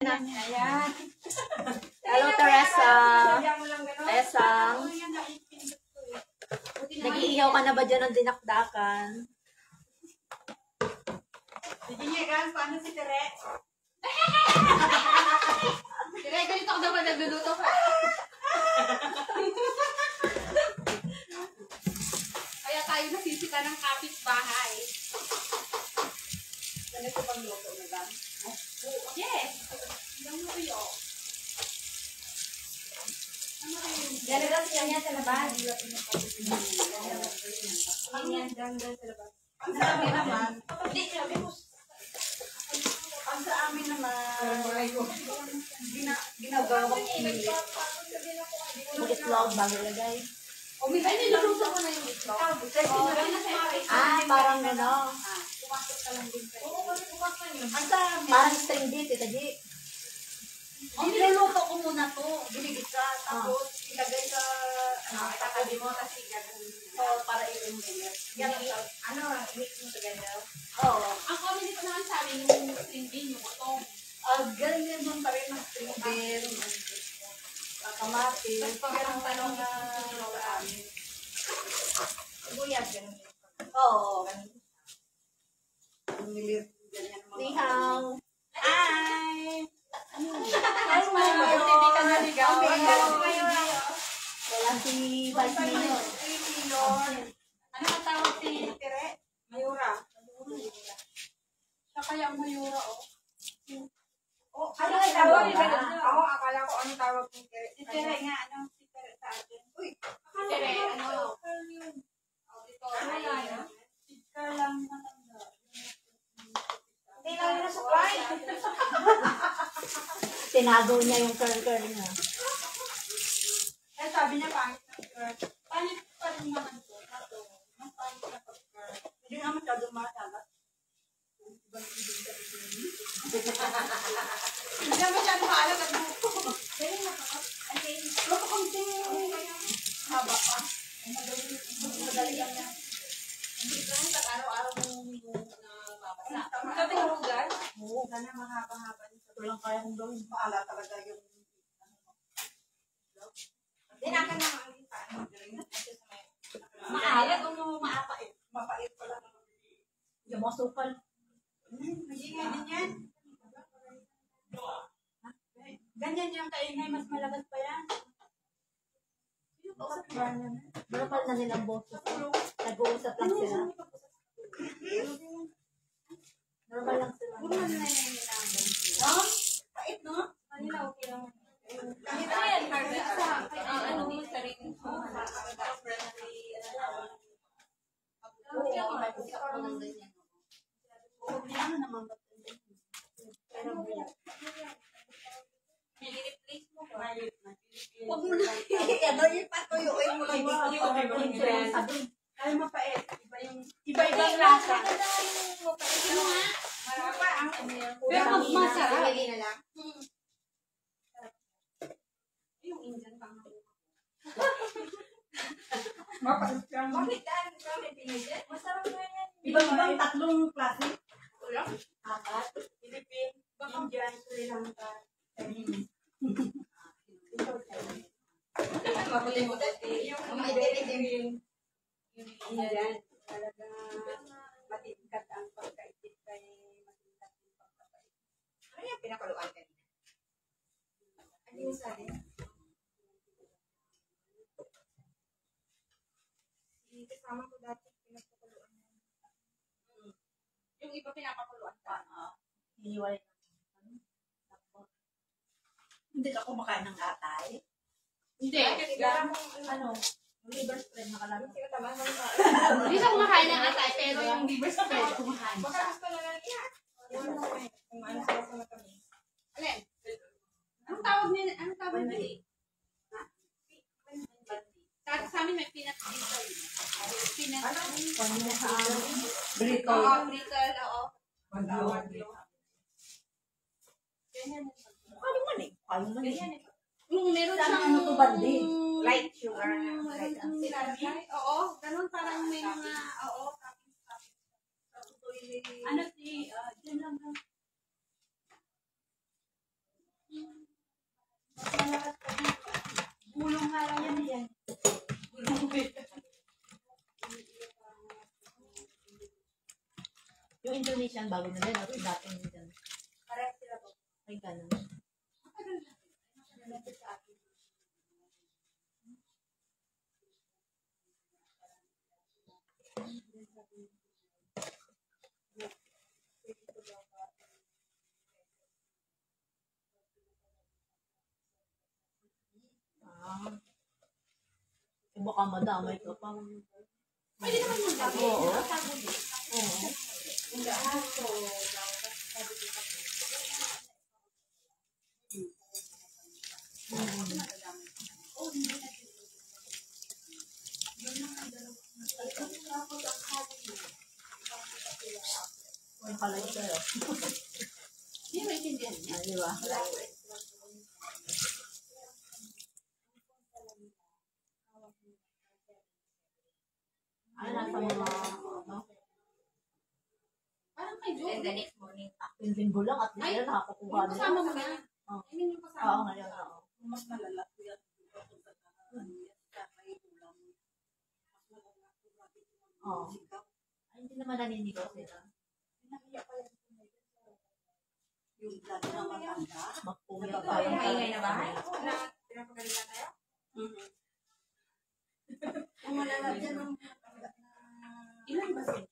Ayan. Hello, Teresa. Tesang. Nag-iihaw ka na ba dyan ng dinakdakan? Sige niya, gan, paano si Tere? Tere, ganito ako naman nagluluto ka. Kaya tayo nasisika ng kapitbahay. Ganito pang luto na ba? Yes! Ilang mo kayo? Gano'n siya niya sa labas. Ang yan, dyan sa labas. Ang sa amin naman, ang sa amin naman, ginagawang umilit. Mag-itlog bago lagay. Ay, niluluto ko na yung itlog. Parang ano. Pumasok ka lang din. Ang sa amin, Parang string beef, Tita G. niluluto ko muna to, binigisa, tapos ilagay sa, Katabi mo kasi gano'n. para i-engineer. Yan, mix mo together. Oo. Ang common dito naman sa amin yung string bean, yung utong. Ganyan nun pa rin ang string bean, kamatis, pero ang tanong na sa amin. Sibuyas, ganun. Oo. Umilit, ganyan mga. Ni hao. Hi! Mas mayo. Hindi ka naligaw. Wala si Vice Mayor. Ano ang tawag si Tere? Mayura. Siya kaya ang Mayura, oh. Ano ang tawag ba? Ako, akala ko ano tawag ni Tere. Si Tere nga, ano si Tere sa atin? Uy, si Tere, ano? Ito, ayan. Sticker lang matanda. Hindi lang yung supply. Tinago niya yung curl niya. Eh, sabi niya, pangit na skirt. Pangit pa rin naman to. Mas pangit na pag-skirt. Hindi nga masyadong matalas. Hindi naman siya maalam at buko. Haba pa. Madali lang yan. Hindi lang pag araw-araw mong nababasa. Sabi ng rugal? Oo, gana mahaba-haba. Walang kaya kong gawin. Paala talaga yung... Hindi na ka naman ang kita. Maalat o maapait? Mapait pala. Yung mga sukal. Hindi nga ganyan. Ganyan yung kaingay, mas malakas pa yan. Normal na nilang boses. Nag-uusap lang sila. Normal lang sila. Puro na nila yung nilaman. No? Pait, no? Kanila okay lang. Kahit yan, ano mo sarili mo. Ano naman ba? Nilireplace mo ko. Huwag mo na. Ano yung patuyuin mo lang. Ay, mapait. Iba-ibang lasa. Ito nga. Marapa ang pero masarap. na lang. Yung Indian pang Mapait lang. bakit dahil ito may pinigyan? Masarap na yan. Ibang tatlong klase. Ulam? Apat. Philippine, Indian, Sri Lanka. Maputi-puti. Yung Indian. Indian. Talaga matingkat ang pagkaitip kay matingkat yung pagkakait. Ano yung pinakaluan kanina? Ano yung sabi? Kasama ko dati pinapakuluan na. Yung iba pinapakuluan pa. Hiniwalay na. Hindi ka kumakain ng atay. Hindi. Ano? Liver spread nakalagay. Hindi siya kumakain ng atay, pero yung liver spread kumakain. Baka gusto na lang yan. Kung ano sa kami. Alin? Anong tawag niya? Anong tawag niya? Sa amin may peanut brittle. Peanut. Kung na sa amin. Brittle. Oo, brittle. Oo. Tawag. Ganyan. Ano man eh? Ano man eh? Ganyan. Yung meron Saan siyang... ano to bandi? Light sugar. Oo, ganun parang may mga... Oo, ano si... Diyan lang. Indonesian bago na din. At dating din. Parehas sila po. Ay, ganun. Ah. Eh, baka madamay ka pa. Pwede naman yung gabi. Oo. Oo. Yung daan ko, May kalay sa'yo. Hindi mo intindihan niya. Di ba? Ay, nasa mga, ano, Parang kay and the Joe. next morning, yung linggo lang at least yan, nakakukuha Yung din. kasama mo na. Oh. I mean, yung Oo, kasama mo. ngayon, oo. Mas malala ko yan. May ulam. Mas malala ko bakit Oo. sigaw. Ay, hindi naman naninigaw sila. Pinahiya pa yan. Yung lalo na matanda. Magpuya ito pa. yung maingay na bahay. Pinapagaling na tayo? Ang malala dyan ang Ilan ba sila?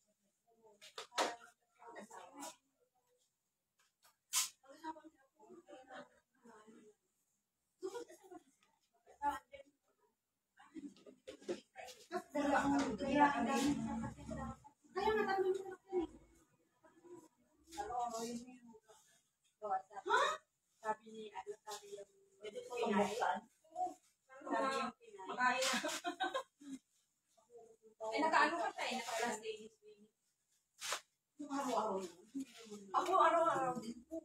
Kaya nga tanong mo lang yan eh. sabi ni ano sabi yung Pwede po yung buksan. sabi yung Pinay. Makain na. Eh, nakaano ka siya eh, naka-plastic. Yung araw-araw yun. Ako araw-araw din po.